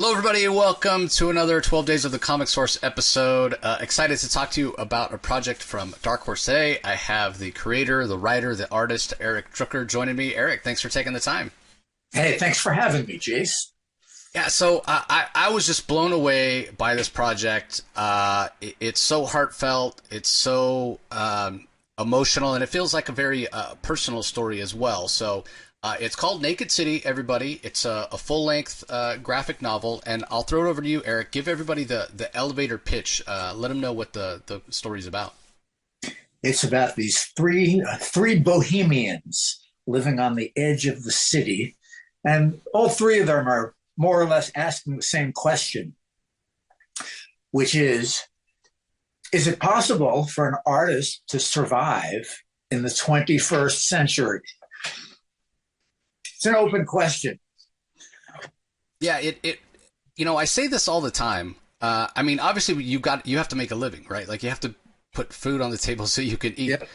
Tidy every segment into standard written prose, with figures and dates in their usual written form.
Hello, everybody, and welcome to another 12 Days of the Comic Source episode. Excited to talk to you about a project from Dark Horse today. I have the creator, the writer, the artist, Eric Drooker, joining me. Eric, thanks for taking the time. Hey, thanks for having me, Jace. Yeah, so I was just blown away by this project. It's so heartfelt, it's so emotional, and it feels like a very personal story as well. So it's called Naked City, everybody. It's a full-length graphic novel, and I'll throw it over to you, Eric. Give everybody the elevator pitch. Let them know what the story's about. It's about these three bohemians living on the edge of the city, and all three of them are more or less asking the same question, which is it possible for an artist to survive in the 21st century? It's an open question. Yeah, I say this all the time. I mean, obviously you have to make a living, right? Like you have to put food on the table so you can eat. Yep.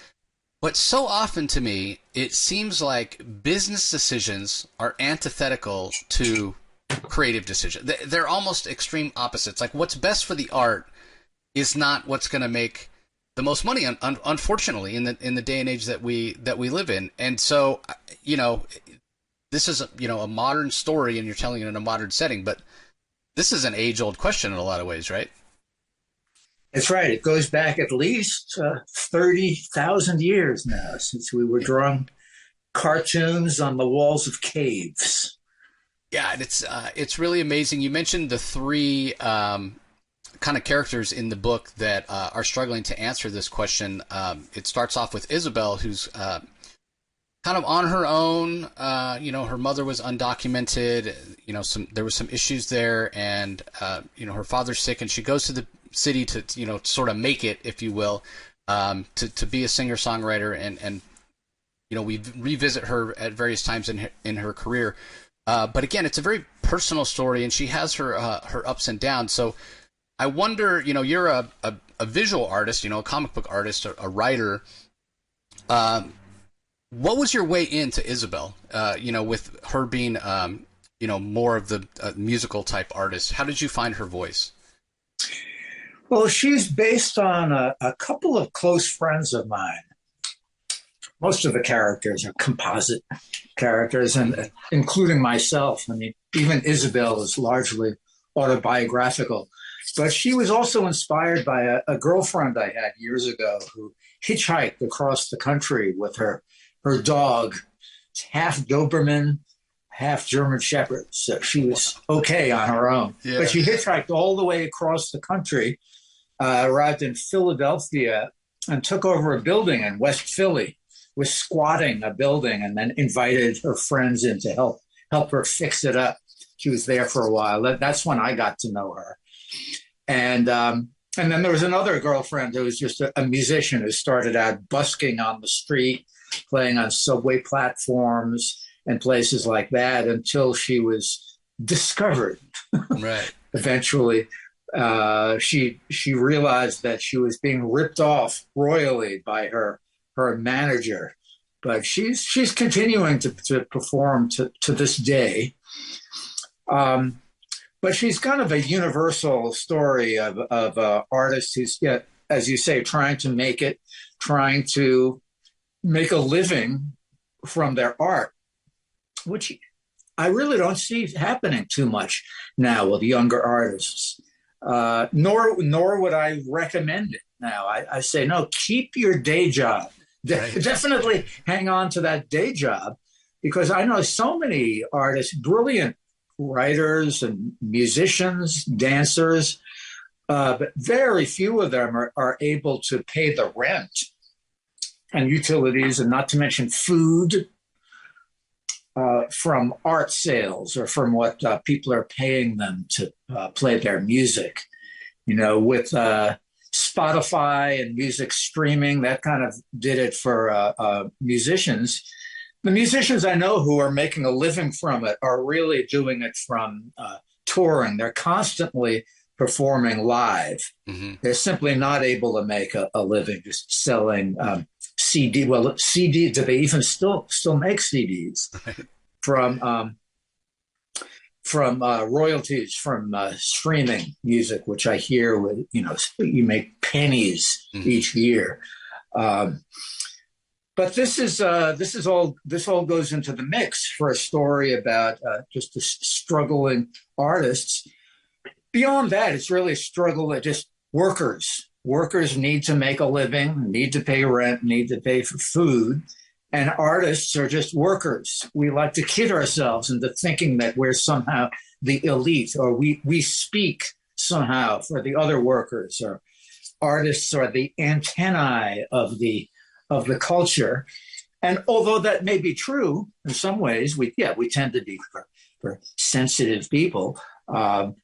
But so often to me, it seems like business decisions are antithetical to creative decisions. They're almost extreme opposites. Like what's best for the art is not what's going to make the most money, unfortunately, in the day and age that we live in. And so, this is a modern story, and you're telling it in a modern setting, but this is an age-old question in a lot of ways, right? That's right. It goes back at least 30,000 years now since we were drawing cartoons on the walls of caves. Yeah, and it's really amazing. You mentioned the three kind of characters in the book that are struggling to answer this question. It starts off with Isabel, who's kind of on her own. Her mother was undocumented. There was some issues there, and her father's sick, and she goes to the city to sort of make it, if you will, to be a singer-songwriter, and we revisit her at various times in her career. But again, it's a very personal story, and she has her ups and downs. So I wonder, you're a visual artist, a comic book artist, a writer. What was your way into Isabel? With her being, more of the musical type artist. How did you find her voice? Well, she's based on a couple of close friends of mine. Most of the characters are composite characters, and including myself. I mean, even Isabel is largely autobiographical. But she was also inspired by a girlfriend I had years ago who hitchhiked across the country with her dog, half Doberman, half German Shepherd. So she was okay on her own. Yeah. But she hitchhiked all the way across the country, arrived in Philadelphia, and took over a building in West Philly, was squatting a building, and then invited her friends in to help her fix it up. She was there for a while. That's when I got to know her. And then there was another girlfriend who was just a musician who started out busking on the street, playing on subway platforms and places like that until she was discovered. Right. Eventually, she realized that she was being ripped off royally by her manager, but she's continuing to perform to this day. But she's kind of a universal story of an artist who's, as you say, trying to make a living from their art, which I really don't see happening too much now with younger artists. Nor would I recommend it now. I say, no, keep your day job. Right. Definitely hang on to that day job, because I know so many artists, brilliant writers and musicians, dancers, but very few of them are able to pay the rent and utilities, and not to mention food, from art sales or from what people are paying them to play their music. With Spotify and music streaming, that kind of did it for musicians. The musicians I know who are making a living from it are really doing it from touring. They're constantly performing live. Mm-hmm. They're simply not able to make a living just selling CD. Well, CD. Do they even still make CDs? Right. from royalties from streaming music, which I hear with, you make pennies each year. But this all goes into the mix for a story about just the struggling artists. Beyond that, it's really a struggle that just workers. Workers need to make a living, need to pay rent, need to pay for food. And artists are just workers. We like to kid ourselves into thinking that we're somehow the elite, or we speak somehow for the other workers, or artists are the antennae of the culture. And although that may be true in some ways, we tend to be for sensitive people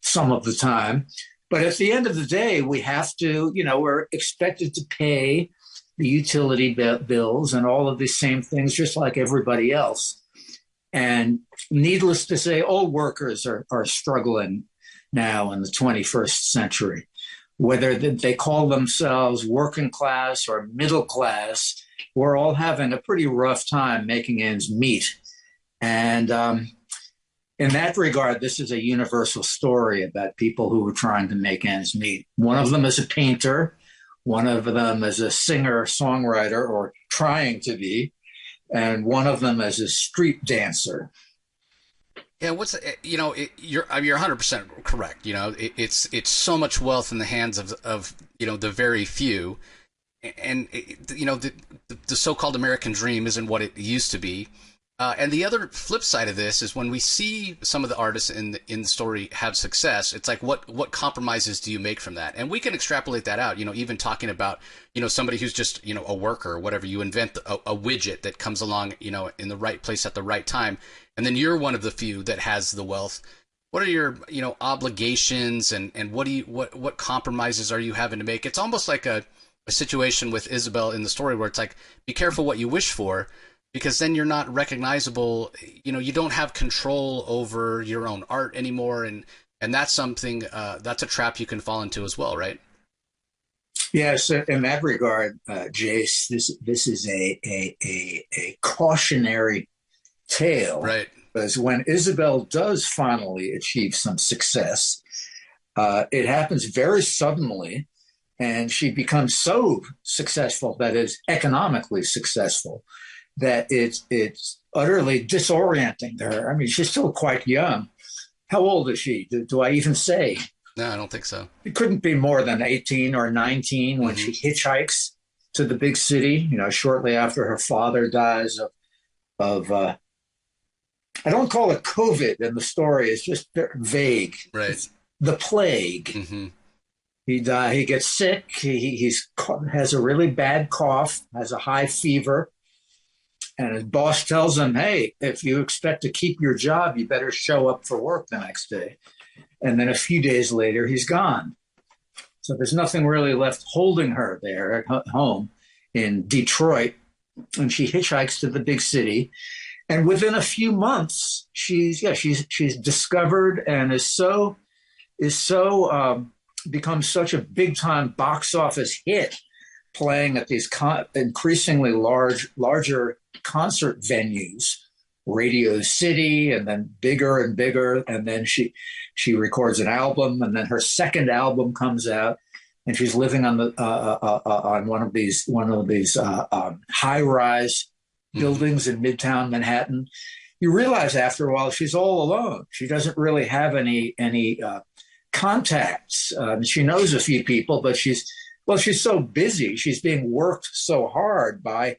some of the time. But at the end of the day, we have to, we're expected to pay the utility bills and all of these same things, just like everybody else. And needless to say, all workers are struggling now in the 21st century, whether they call themselves working class or middle class. We're all having a pretty rough time making ends meet. And in that regard, this is a universal story about people who are trying to make ends meet. One of them is a painter. One of them is a singer-songwriter, or trying to be, and one of them is a street dancer. Yeah, you're 100% correct. It's so much wealth in the hands of the very few, and the so-called American dream isn't what it used to be. And the other flip side of this is when we see some of the artists in the story have success, it's like, what compromises do you make from that? And we can extrapolate that out, even talking about, somebody who's just, a worker or whatever. You invent a widget that comes along, in the right place at the right time. And then you're one of the few that has the wealth. What are your, obligations, and what compromises are you having to make? It's almost like a situation with Isabel in the story where it's like, be careful what you wish for, because then you're not recognizable. You don't have control over your own art anymore. And that's something, that's a trap you can fall into as well, right? Yes, in that regard, Jace, this is a cautionary tale. Right. Because when Isabel does finally achieve some success, it happens very suddenly, and she becomes so successful, that is economically successful, that it's utterly disorienting to her. I mean, she's still quite young. How old is she? Do I even say? No, I don't think so. It couldn't be more than 18 or 19 when she hitchhikes to the big city, shortly after her father dies of I don't call it COVID in the story. It's just vague. Right. It's the plague. Mm-hmm. He gets sick. He has a really bad cough, has a high fever. And his boss tells him, hey, if you expect to keep your job, you better show up for work the next day. And then a few days later, he's gone. So there's nothing really left holding her there at home in Detroit. And she hitchhikes to the big city. And within a few months, she's discovered and becomes such a big time box office hit, playing at these increasingly larger concert venues, Radio City, and then bigger and bigger. And then she records an album, and then her second album comes out, and she's living on one of these high-rise buildings in Midtown Manhattan. You realize after a while she's all alone. She doesn't really have any contacts. She knows a few people, but she's so busy. She's being worked so hard by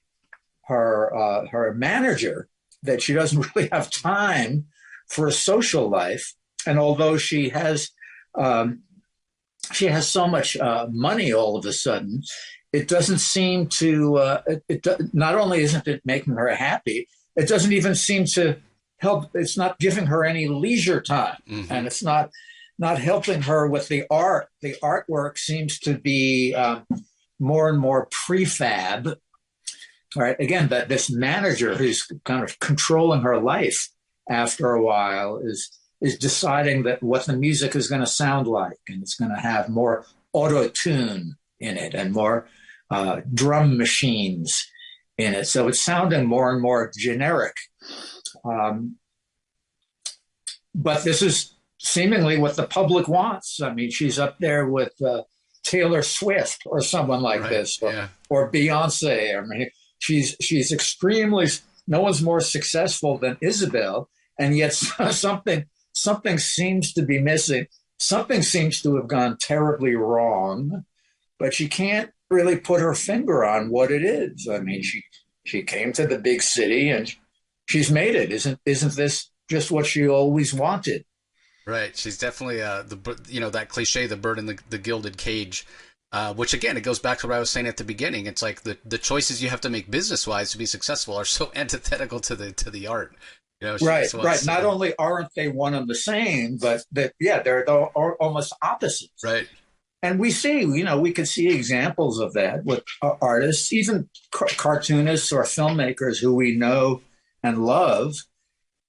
her manager that she doesn't really have time for a social life. And although she has so much money all of a sudden, it doesn't seem to. Not only isn't it making her happy, it doesn't even seem to help. It's not giving her any leisure time, and it's not helping her with the art. The artwork seems to be more and more prefab. All right. Again, that this manager who's kind of controlling her life after a while is deciding that what the music is going to sound like, and it's going to have more auto-tune in it and more drum machines in it. So it's sounding more and more generic. but this is seemingly what the public wants. I mean, she's up there with Taylor Swift or someone like Right. this, Yeah. or Beyonce. I mean, she's extremely. No one's more successful than Isabel, and yet something seems to be missing. Something seems to have gone terribly wrong, but she can't really put her finger on what it is. I mean, she came to the big city and she's made it. Isn't this just what she always wanted? Right. She's definitely that cliche, the bird in the gilded cage. Which again, it goes back to what I was saying at the beginning. It's like the choices you have to make business wise to be successful are so antithetical to the art. Right, right. Not only aren't they one and the same, but they're almost opposites. Right. And we see, we could see examples of that with artists, even cartoonists or filmmakers who we know and love.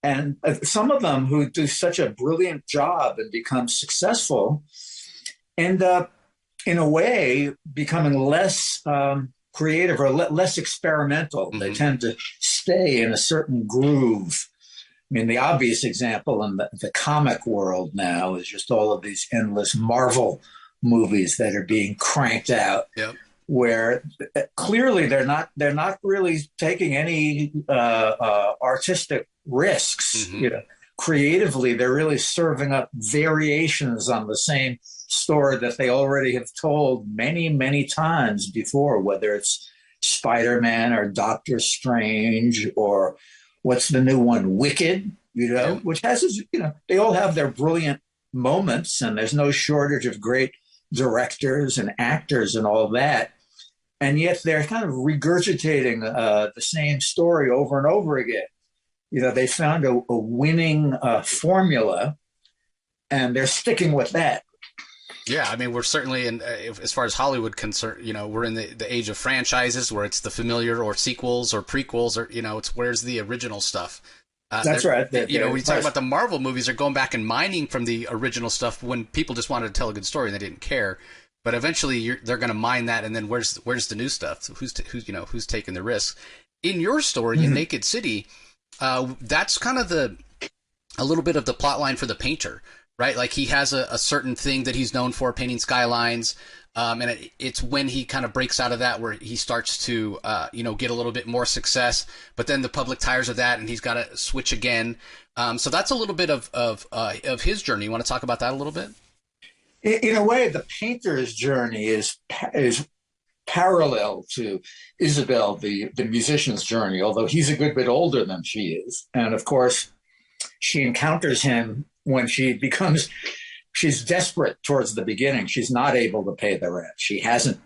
And some of them who do such a brilliant job and become successful end up, in a way, becoming less creative or less experimental. Mm-hmm. They tend to stay in a certain groove. I mean, the obvious example in the comic world now is just all of these endless Marvel movies that are being cranked out, yep. where clearly they're not really taking any artistic risks. Mm-hmm. Creatively, they're really serving up variations on the same story that they already have told many, many times before, whether it's Spider-Man or Doctor Strange or what's the new one, Wicked, yeah. which has, they all have their brilliant moments, and there's no shortage of great directors and actors and all that. And yet they're kind of regurgitating the same story over and over again. They found a winning formula, and they're sticking with that. Yeah, I mean, we're certainly as far as Hollywood concerned, we're in the age of franchises where it's the familiar or sequels or prequels or, it's where's the original stuff. That's right. When you talk about the Marvel movies, they're going back and mining from the original stuff when people just wanted to tell a good story and they didn't care. But eventually they're going to mine that, and then where's the new stuff? So who's taking the risks? In your story, in Naked City, that's kind of a little bit of the plot line for the painter, right? Like he has a certain thing that he's known for, painting skylines, and it's when he kind of breaks out of that where he starts to get a little bit more success, but then the public tires of that and he's got to switch again. So that's a little bit of his journey. You want to talk about that a little bit? In a way, the painter's journey is parallel to Isabel, the musician's journey, although he's a good bit older than she is. And of course, she encounters him when she's desperate towards the beginning. She's not able to pay the rent. She hasn't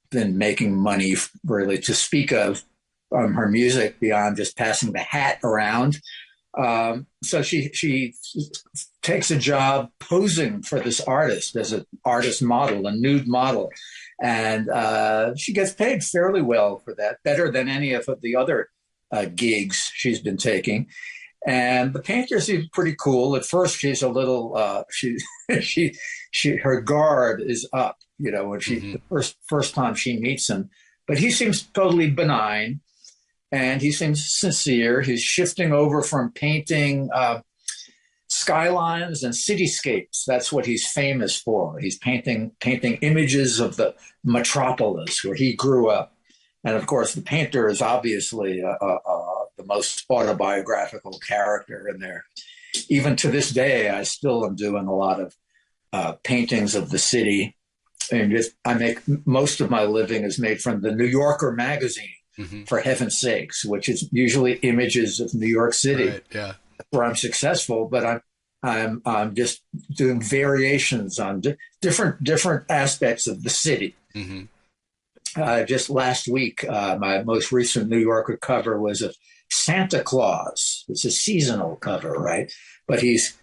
been making money really to speak of her music beyond just passing the hat around. So she takes a job posing for this artist as an artist model, a nude model. And she gets paid fairly well for that, better than any of the other gigs she's been taking. And the painter seems pretty cool. At first, she's a little, her guard is up, when the first time she meets him. But he seems totally benign, and he seems sincere. He's shifting over from painting skylines and cityscapes. That's what he's famous for. He's painting images of the metropolis where he grew up. And of course, the painter is obviously the most autobiographical character in there. Even to this day, I still am doing a lot of paintings of the city. And I make most of my living is made from the New Yorker magazine, for heaven's sakes, which is usually images of New York City. Right, yeah. Where I'm successful, but I'm just doing variations on different aspects of the city. Just last week, my most recent New Yorker cover was of Santa Claus. It's a seasonal cover, right? But he's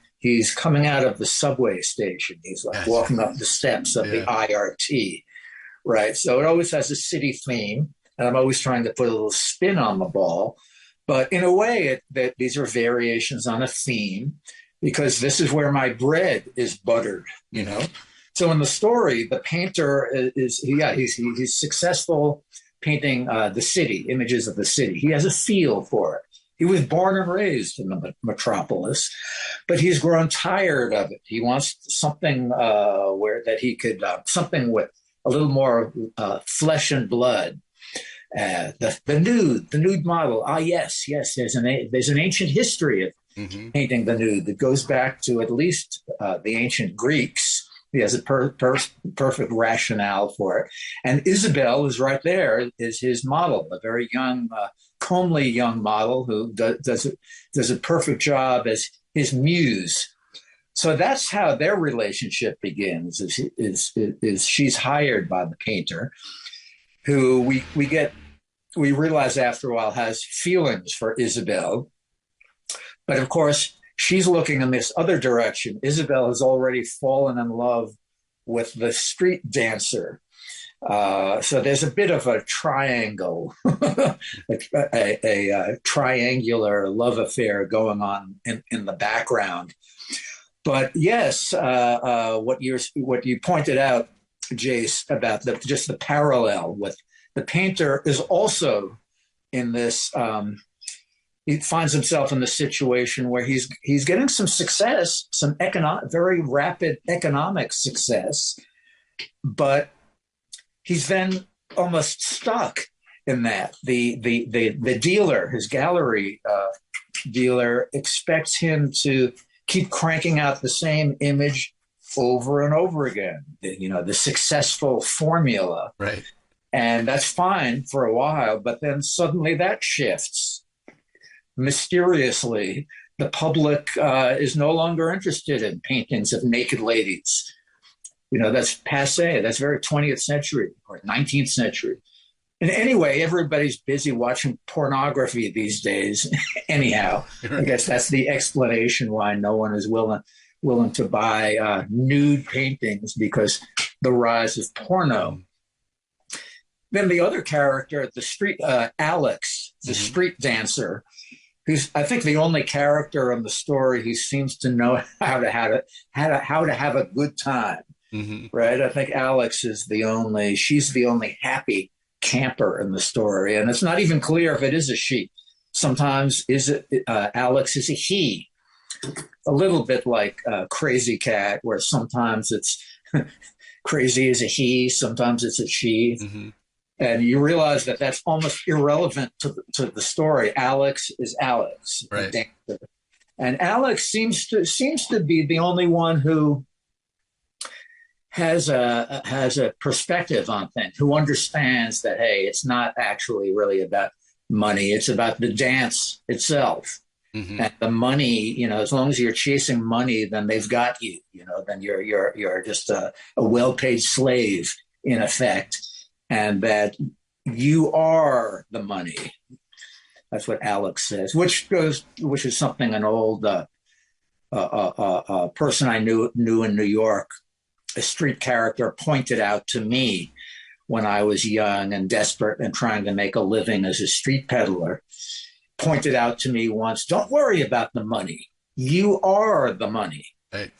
coming out of the subway station. He's like walking up the steps of the IRT, right? So it always has a city theme, and I'm always trying to put a little spin on the ball. But in a way, these are variations on a theme, because this is where my bread is buttered, So in the story, the painter he's successful painting the city, images of the city. He has a feel for it. He was born and raised in the metropolis, but he's grown tired of it. He wants something where that he could something with a little more flesh and blood. The nude model. Ah, yes, yes. There's an ancient history of painting the nude that goes back to at least the ancient Greeks. He has a perfect rationale for it. And Isabel is right there, is his model, a very young, comely young model who does a perfect job as his muse. So that's how their relationship begins. Is she's hired by the painter, who we realize after a while has feelings for Isabel, but of course she's looking in this other direction. Isabel has already fallen in love with the street dancer. So there's a bit of a triangle, a triangular love affair going on in the background. But yes, what you pointed out, Jace, about just the parallel with the painter is also in this. He finds himself in the situation where he's getting some success, some very rapid economic success, but he's then almost stuck in that. The dealer, his gallery dealer, expects him to keep cranking out the same image over and over again. The successful formula, right? And that's fine for a while, but then suddenly that shifts. Mysteriously, the public is no longer interested in paintings of naked ladies. That's passé. That's very 20th century or 19th century. And anyway, everybody's busy watching pornography these days. Anyhow, I guess that's the explanation why no one is willing to buy nude paintings, because the rise of porno. Then the other character, the street Alex, the street dancer, who's I think the only character in the story who seems to know how to have a good time, right? I think Alex is she's the only happy camper in the story, and it's not even clear if it is a she. Sometimes Alex is a he, a little bit like Crazy Cat, where sometimes it's Crazy is a he, sometimes it's a she. And you realize that that's almost irrelevant to the story. Alex is Alex, right? And Alex seems to be the only one who has a perspective on things, who understands that, hey, it's not actually really about money; it's about the dance itself. And the money, as long as you're chasing money, then they've got you. Then you're just a well-paid slave in effect. And that you are the money. That's what Alex says, which is something an old person I knew in New York, a street character, pointed out to me when I was young and desperate and trying to make a living as a street peddler. Pointed out to me once, don't worry about the money. You are the money. Right.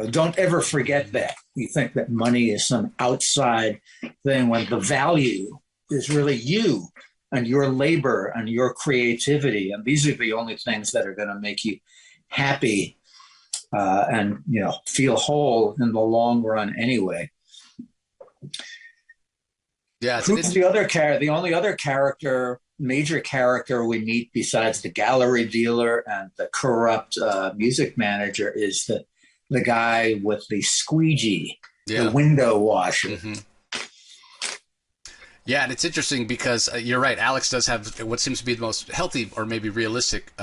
Don't ever forget that. You think that money is some outside thing, when the value is really you and your labor and your creativity. And these are the only things that are going to make you happy and feel whole in the long run anyway. Yeah. Who's the other character? The only other major character we meet besides the gallery dealer and the corrupt music manager is the guy with the squeegee, the window washer. Yeah, and it's interesting because you're right. Alex does have what seems to be the most healthy or maybe realistic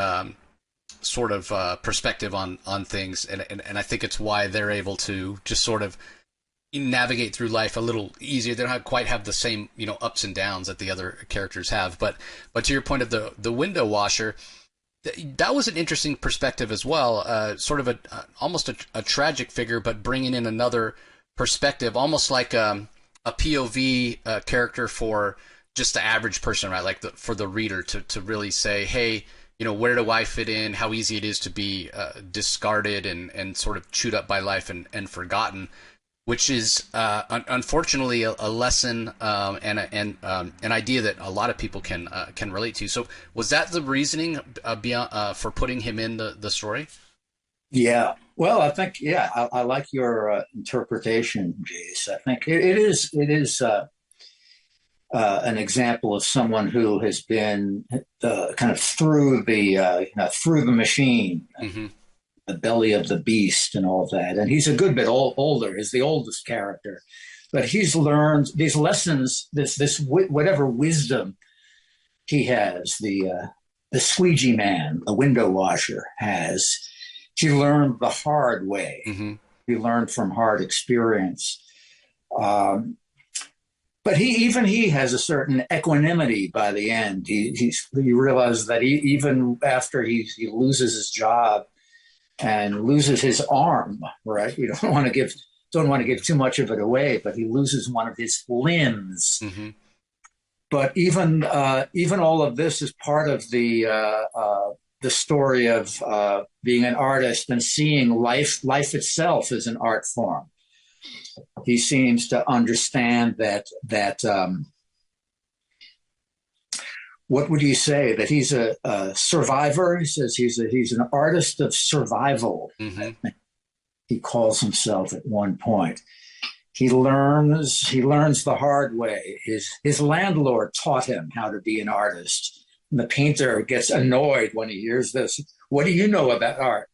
sort of perspective on things, and I think it's why they're able to just sort of navigate through life a little easier. They don't quite have the same ups and downs that the other characters have. But to your point of the window washer, that was an interesting perspective as well. Sort of almost a tragic figure, but bringing in another perspective, almost like a POV character for just the average person, right? Like for the reader to really say, hey, where do I fit in? How easy it is to be discarded and sort of chewed up by life and forgotten. which is unfortunately a lesson and an idea that a lot of people can relate to. So was that the reasoning beyond, for putting him in the story? Yeah. Well, I think, yeah, I like your interpretation, Jace. I think it is an example of someone who has been kind of through through the machine, Mm-hmm. the belly of the beast, and all that. And he's a good bit older. He's the oldest character, but he's learned these lessons. This whatever wisdom he has, the squeegee man, the window washer has. He learned the hard way. Mm-hmm. He learned from hard experience. Um, but he has a certain equanimity by the end. He realizes that even after he loses his job and loses his arm, right? You don't want to give too much of it away, but he loses one of his limbs. Mm-hmm. But even all of this is part of the story of being an artist and seeing life itself as an art form. He seems to understand that what would you say, that he's a survivor? He says he's an artist of survival. Mm-hmm. He calls himself at one point. He learns the hard way. His landlord taught him how to be an artist. And the painter gets annoyed when he hears this. What do you know about art?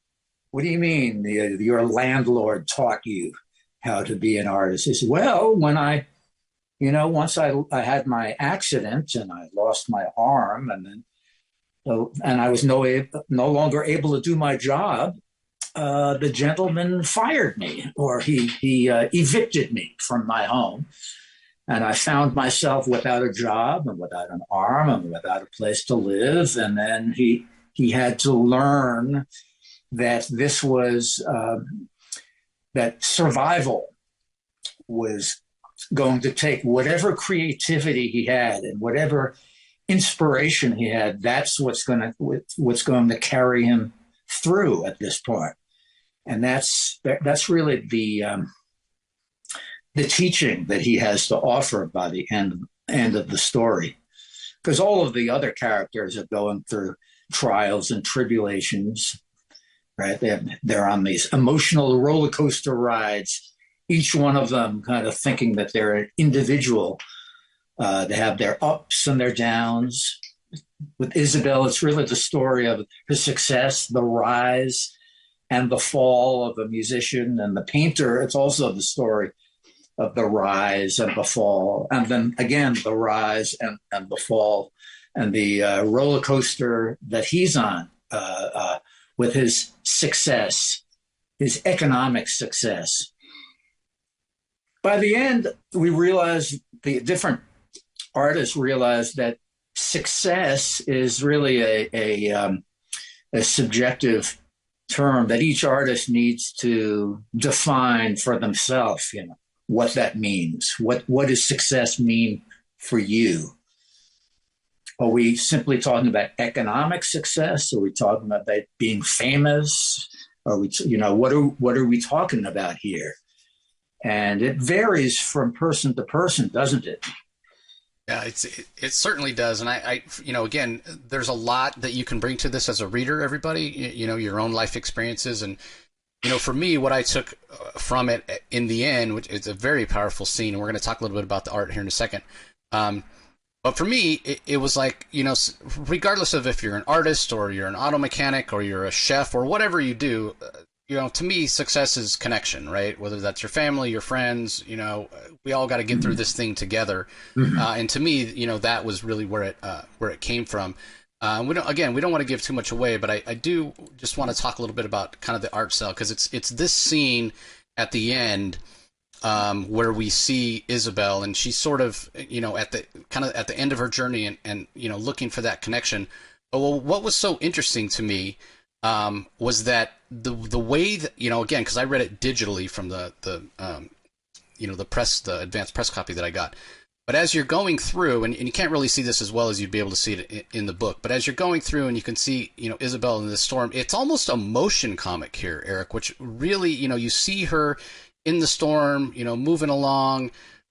What do you mean your landlord taught you how to be an artist? He says, well, once I had my accident and I lost my arm, and I was no longer able to do my job, the gentleman fired me, or he evicted me from my home. And I found myself without a job and without an arm and without a place to live. And then he had to learn that this was that survival was going to take whatever creativity he had and whatever inspiration he had. That's what's going to carry him through at this point. And that's really the teaching that he has to offer by the end of the story, because all of the other characters are going through trials and tribulations, right? They're on these emotional roller coaster rides, each one of them kind of thinking that they're an individual. They have their ups and their downs. With Isabel, it's really the story of her success, the rise and the fall of a musician. And the painter, it's also the story of the rise and the fall, and then again the rise and the fall, and the roller coaster that he's on with his success, his economic success. By the end, we realize, the different artists realize, that success is really a subjective term that each artist needs to define for themselves. What that means. What does success mean for you? Are we simply talking about economic success? Are we talking about being famous? Are we, what are we talking about here? And it varies from person to person, doesn't it? Yeah, it certainly does. And I again, there's a lot that you can bring to this as a reader, everybody, your own life experiences. And for me, what I took from it in the end, which is a very powerful scene, and we're going to talk a little bit about the art here in a second. But for me, it was like, regardless of if you're an artist or you're an auto mechanic or you're a chef or whatever you do, to me, success is connection, right? Whether that's your family, your friends, we all got to get through this thing together. Mm-hmm. And to me, that was really where it came from. We don't want to give too much away, but I do just want to talk a little bit about kind of the art style, because it's this scene at the end where we see Isabel, and she's sort of at the end of her journey and looking for that connection. But what was so interesting to me was that the way that again, because I read it digitally from the advanced press copy that I got. But as you're going through, and you can't really see this as well as you'd be able to see it in the book, but as you're going through and you can see, Isabel in the storm, it's almost a motion comic here, Eric, which really, you see her in the storm, moving along,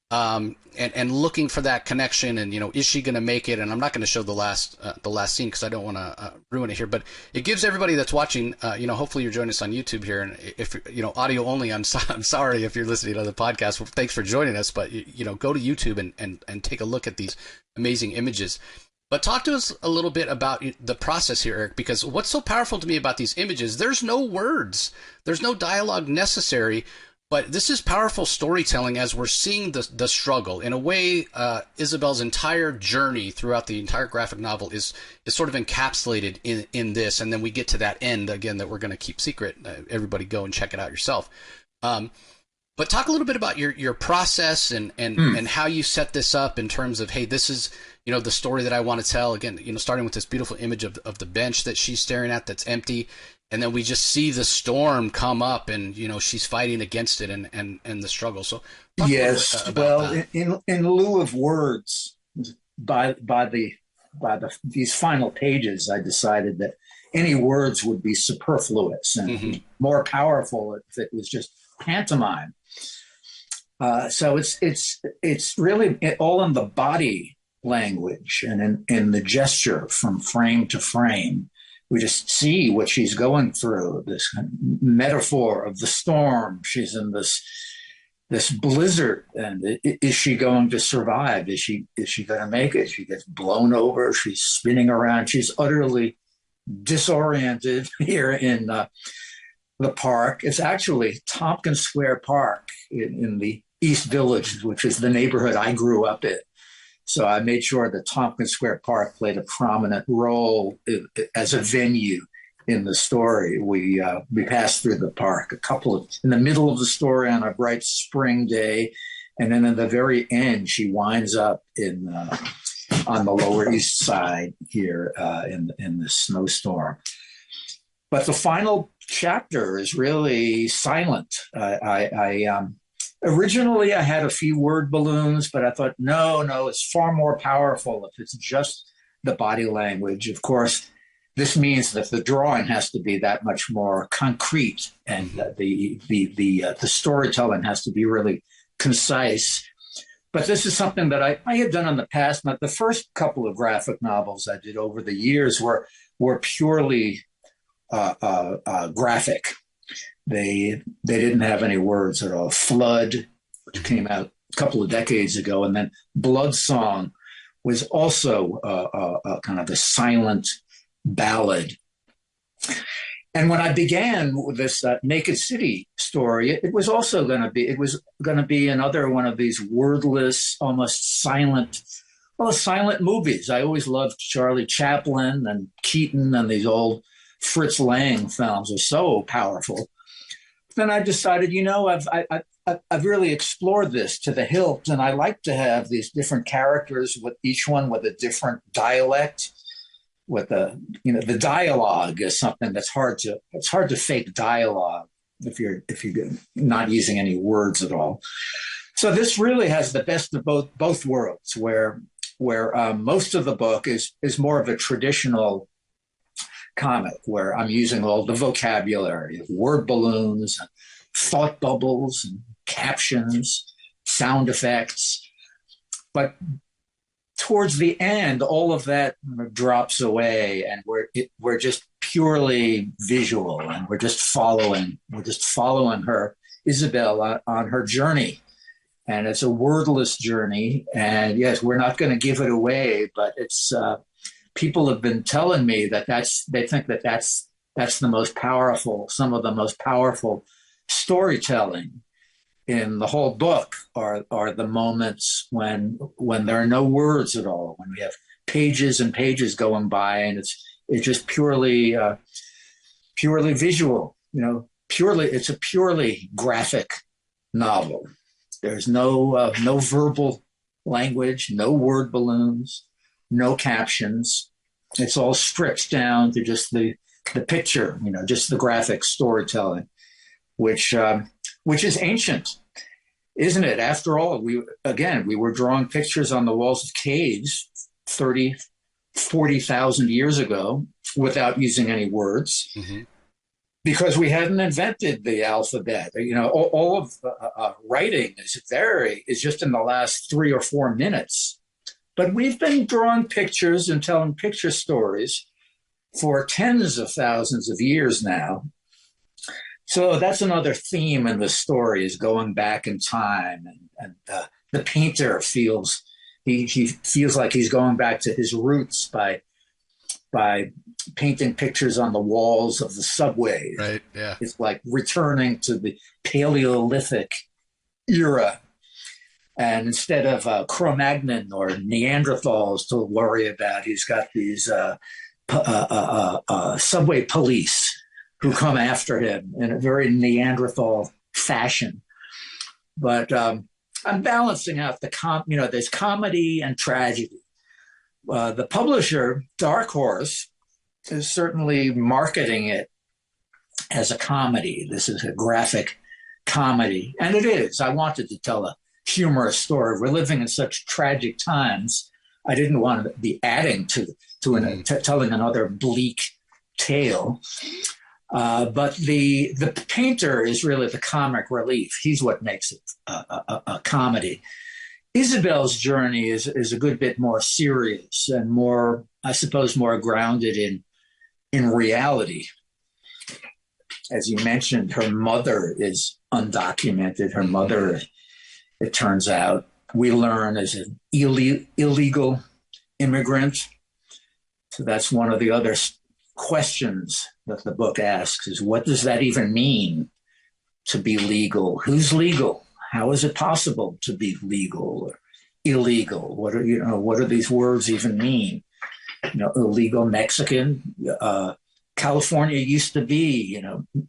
and looking for that connection, and is she going to make it? And I'm not going to show the last scene because I don't want to ruin it here. But it gives everybody that's watching, hopefully you're joining us on YouTube here, and if audio only, I'm sorry if you're listening to the podcast. Well, thanks for joining us, but go to YouTube and take a look at these amazing images. But talk to us a little bit about the process here, Eric, because what's so powerful to me about these images, there's no words, there's no dialogue necessary. But this is powerful storytelling as we're seeing the struggle. In a way, Isabel's entire journey throughout the entire graphic novel is sort of encapsulated in this. And then we get to that end, again, that we're going to keep secret. Everybody go and check it out yourself. But talk a little bit about your process and how you set this up in terms of, hey, this is, the story that I want to tell. Again, starting with this beautiful image of the bench that she's staring at that's empty. And then we just see the storm come up, and she's fighting against it, and the struggle. So yes, well, in lieu of words, by these final pages, I decided that any words would be superfluous and more powerful if it was just pantomime. So it's really all in the body language and in the gesture from frame to frame. We just see what she's going through, this metaphor of the storm. She's in this blizzard, and is she going to survive? Is she going to make it? She gets blown over. She's spinning around. She's utterly disoriented here in the park. It's actually Tompkins Square Park in the East Village, which is the neighborhood I grew up in. So I made sure that Tompkins Square Park played a prominent role as a venue in the story. We passed through the park in the middle of the story on a bright spring day, and then in the very end, she winds up on the Lower East Side here in the snowstorm. But the final chapter is really silent. Originally, I had a few word balloons, but I thought, no, it's far more powerful if it's just the body language. Of course, this means that the drawing has to be that much more concrete, and the storytelling has to be really concise. But this is something that I had done in the past. But the first couple of graphic novels I did over the years were purely graphic. They didn't have any words at all. Flood, which came out a couple of decades ago, and then Blood Song was also a kind of a silent ballad. And when I began with this Naked City story, it was going to be another one of these wordless, almost silent movies. I always loved Charlie Chaplin and Keaton, and these old Fritz Lang films are so powerful. Then I decided, I've really explored this to the hilt, and I like to have these different characters with each one with a different dialect. With the dialogue is something that's hard to fake dialogue if you're not using any words at all. So this really has the best of both worlds, where most of the book is more of a traditional comic, where I'm using all the vocabulary of word balloons, and thought bubbles, and captions, sound effects. But towards the end, all of that drops away, and we're just purely visual, and we're just following her, Isabel, on her journey. And it's a wordless journey. And yes, we're not going to give it away, but it's people have been telling me that they think that that's the most powerful, some of the most powerful storytelling in the whole book are the moments when there are no words at all, when we have pages and pages going by, and it's just purely visual, it's a purely graphic novel. There's no verbal language, no word balloons, no captions. It's all stripped down to just the picture, just the graphic storytelling, which is ancient, isn't it? After all, we were drawing pictures on the walls of caves 40,000 years ago without using any words. Mm-hmm. because we hadn't invented the alphabet. You know, all of writing is just in the last 3 or 4 minutes. But we've been drawing pictures and telling picture stories for tens of thousands of years now. So that's another theme in the story, is going back in time, and the painter feels he feels like he's going back to his roots by painting pictures on the walls of the subway. Right. Yeah. It's like returning to the Paleolithic era. And instead of Cro-Magnon or Neanderthals to worry about, he's got these subway police who come after him in a very Neanderthal fashion. But I'm balancing out there's comedy and tragedy. The publisher, Dark Horse, is certainly marketing it as a comedy. This is a graphic comedy, and it is. I wanted to tell a humorous story. We're living in such tragic times. I didn't want to be adding to telling another bleak tale. But the painter is really the comic relief. He's what makes it a comedy. Isabel's journey is a good bit more serious and more, I suppose, more grounded in reality. As you mentioned, her mother is undocumented. Her mother, it turns out, we learn, is an illegal immigrant. So that's one of the other questions that the book asks, is what does that even mean, to be legal? Who's legal? How is it possible to be legal or illegal? What are these words even mean? Illegal Mexican, California used to be,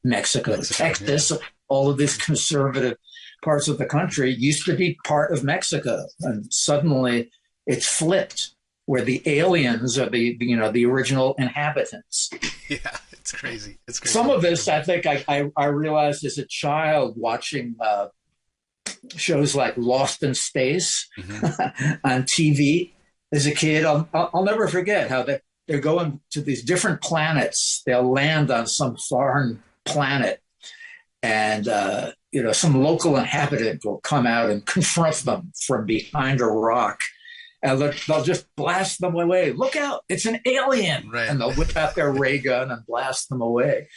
Mexico, Texas, yeah. All of these conservative parts of the country used to be part of Mexico, and suddenly it's flipped, where the aliens are the original inhabitants. Yeah, it's crazy. It's crazy. Some of this, I think, I realized as a child watching shows like Lost in Space on TV. As a kid, I'll never forget how they're going to these different planets. They'll land on some foreign planet, and some local inhabitant will come out and confront them from behind a rock, and they'll just blast them away. Look out, it's an alien. Right. And they'll whip out their ray gun and blast them away.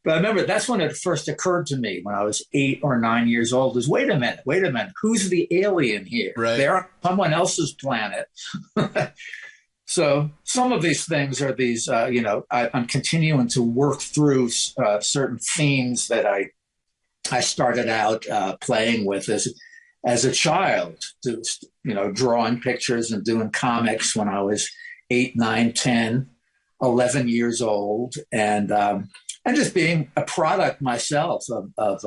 But I remember that's when it first occurred to me when I was 8 or 9 years old, is wait a minute, who's the alien here? Right. They're on someone else's planet. So some of these things are these, I'm continuing to work through certain themes that I started out playing with as a child, drawing pictures and doing comics when I was 8, 9, 10, 11 years old, and just being a product myself of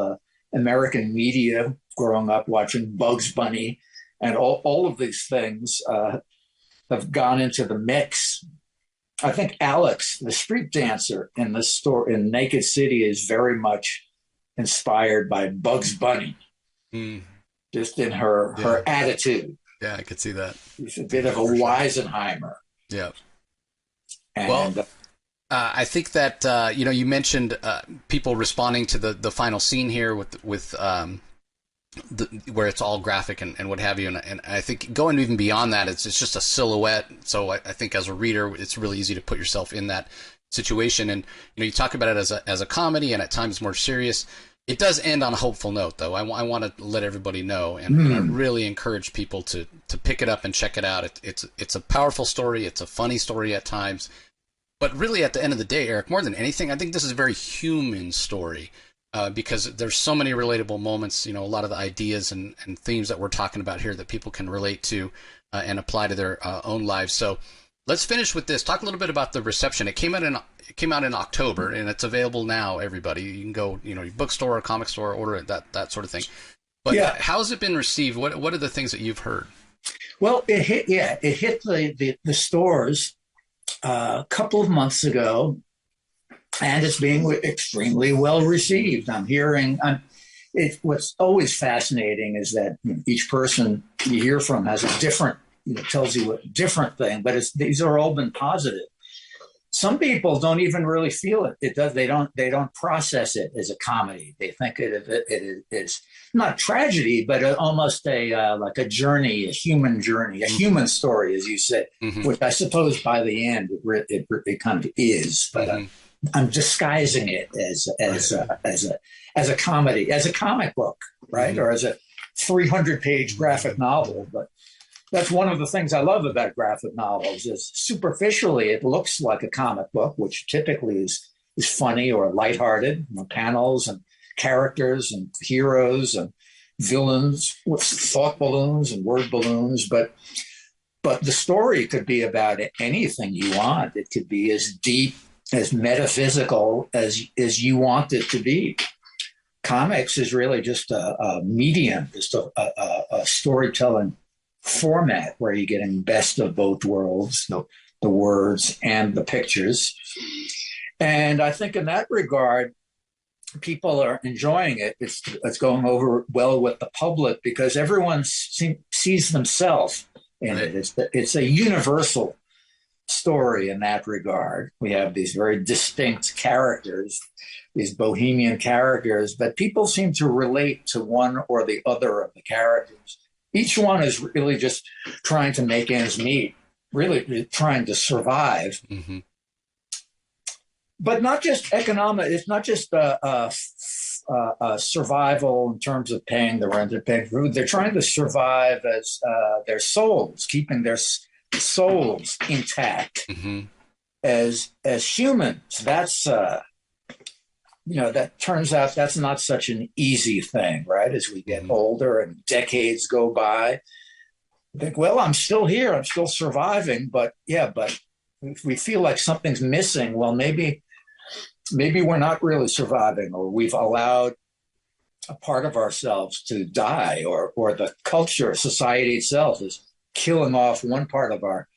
American media, growing up watching Bugs Bunny, and all of these things have gone into the mix. I think Alex, the street dancer in the store in Naked City, is very much inspired by Bugs Bunny, just in her attitude. Yeah, I could see that. She's a bit of a Weisenheimer. Yeah. And, I think that you mentioned people responding to the final scene here with where it's all graphic and what have you, and I think going even beyond that, it's just a silhouette. So I think as a reader, it's really easy to put yourself in that situation. And you talk about it as a comedy and at times more serious. It does end on a hopeful note, though. I want to let everybody know, and I really encourage people to pick it up and check it out. It's a powerful story. It's a funny story at times. But really, at the end of the day, Eric, more than anything, I think this is a very human story because there's so many relatable moments, a lot of the ideas and themes that we're talking about here that people can relate to and apply to their own lives. So let's finish with this. Talk a little bit about the reception. It came out in October, and it's available now, everybody. You can go, your bookstore or comic store, order it, that sort of thing. But how has it been received? What are the things that you've heard? Well, it hit the stores a couple of months ago, and it's being extremely well received. I'm hearing, what's always fascinating is that each person you hear from has a different, tells you a different thing, but these are all been positive. some people don't even really feel it. It does. They don't process it as a comedy. They think it is not tragedy, but almost a like a journey, a human journey, a human story, as you said, which I suppose by the end it kind of is. But I'm disguising it as a comedy, as a comic book, right, or as a 300-page graphic novel. But that's one of the things I love about graphic novels is superficially it looks like a comic book, which typically is funny or lighthearted, panels and characters and heroes and villains with thought balloons and word balloons. But the story could be about anything you want. It could be as deep, as metaphysical as you want it to be. Comics is really just a medium, just a storytelling format where you're getting best of both worlds, the words and the pictures. And I think in that regard, people are enjoying it. It's going over well with the public because everyone sees themselves in it. It's a universal story in that regard. We have these very distinct characters, these bohemian characters, but people seem to relate to one or the other of the characters. Each one is really just trying to make ends meet, really trying to survive. But not just economic. It's not just survival in terms of paying the rent and paying food. They're trying to survive as their souls, keeping their souls intact as humans. That's that turns out that's not such an easy thing, right? As we get older and decades go by, I think, well, I'm still here, I'm still surviving, but if we feel like something's missing, well, maybe we're not really surviving, or we've allowed a part of ourselves to die, or the culture, society itself is killing off one part of our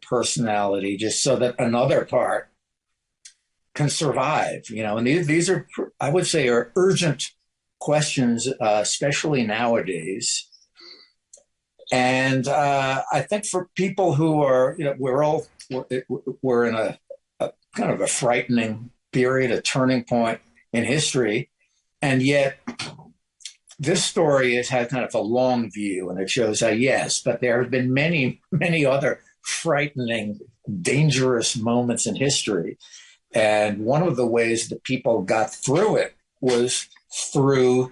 personality just so that another part can survive, and these are, I would say, are urgent questions, especially nowadays. And I think for people who are, we're in a kind of a frightening period, a turning point in history, and yet this story has had kind of a long view, and it shows how, yes, but there have been many, many other frightening, dangerous moments in history. And one of the ways that people got through it was through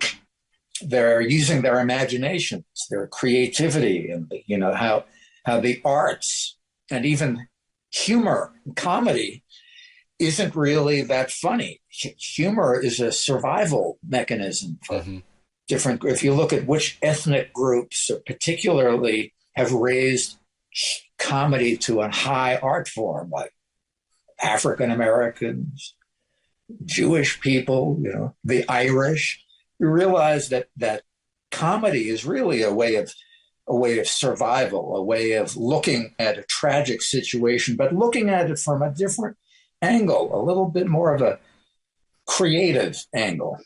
using their imaginations, their creativity, and how the arts and even humor, comedy, isn't really that funny. Humor is a survival mechanism for different. If you look at which ethnic groups particularly have raised comedy to a high art form, like African Americans, Jewish people, the Irish, you realize that comedy is really a way of survival, a way of looking at a tragic situation, but looking at it from a different angle, a little bit more of a creative angle.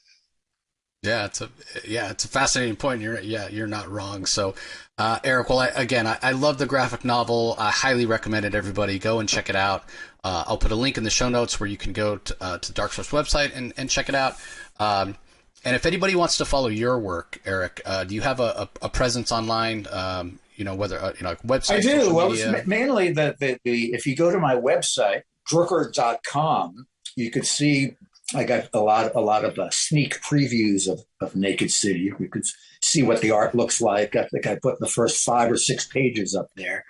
Yeah, it's a fascinating point. You're not wrong. So, Eric, well, I love the graphic novel. I highly recommend it. Everybody go and check it out. I'll put a link in the show notes where you can go to Dark Source website and check it out. And if anybody wants to follow your work, Eric, do you have a presence online? Whether website? I do. Well, media? Mainly if you go to my website, Drooker.com, you could see I got a lot of sneak previews of Naked City. We could see what the art looks like. I think I put the first 5 or 6 pages up there.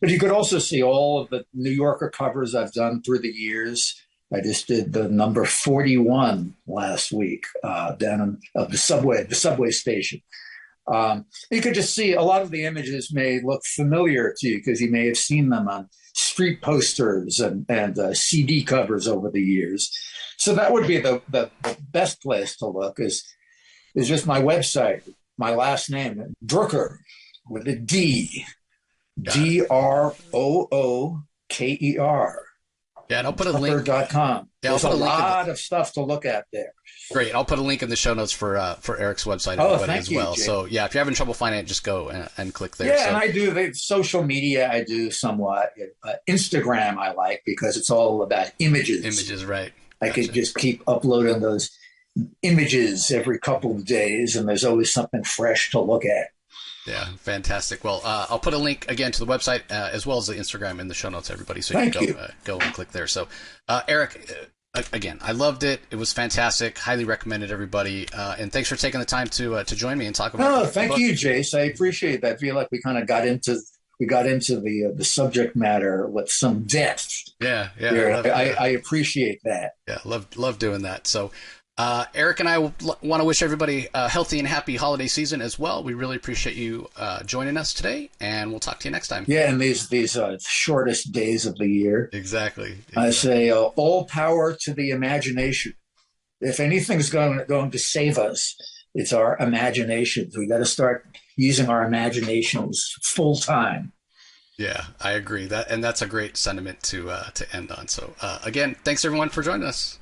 But you could also see all of the New Yorker covers I've done through the years. I just did the number 41 last week down of the subway station. You could just see a lot of the images may look familiar to you because you may have seen them on street posters and CD covers over the years. So that would be the best place to look is just my website, my last name, Drooker, with a D, Drooker. Yeah, and I'll put a link. Drooker.com. Yeah, There's a lot of stuff to look at there. Great. I'll put a link in the show notes for Eric's website as well. Jay. So yeah, if you're having trouble finding it, just go and click there. Yeah, and I do the social media. I do somewhat. Instagram I like because it's all about images. Images, right? I could just keep uploading those images every couple of days, and there's always something fresh to look at. Yeah, fantastic. Well, I'll put a link again to the website as well as the Instagram in the show notes, everybody. So you can go and click there. So, Eric, again, I loved it. It was fantastic. Highly recommended, everybody. And thanks for taking the time to join me and talk about. Thank you, Jace. I appreciate that. I feel like we kind of got into the subject matter with some depth. Yeah. I appreciate that. Yeah, love doing that. So. Eric and I want to wish everybody a healthy and happy holiday season as well. We really appreciate you joining us today, and we'll talk to you next time. Yeah, and these shortest days of the year. Exactly. I say all power to the imagination. If anything's going to save us, it's our imaginations. We got to start using our imaginations full time. Yeah, I agree. That's a great sentiment to end on. So again, thanks everyone for joining us.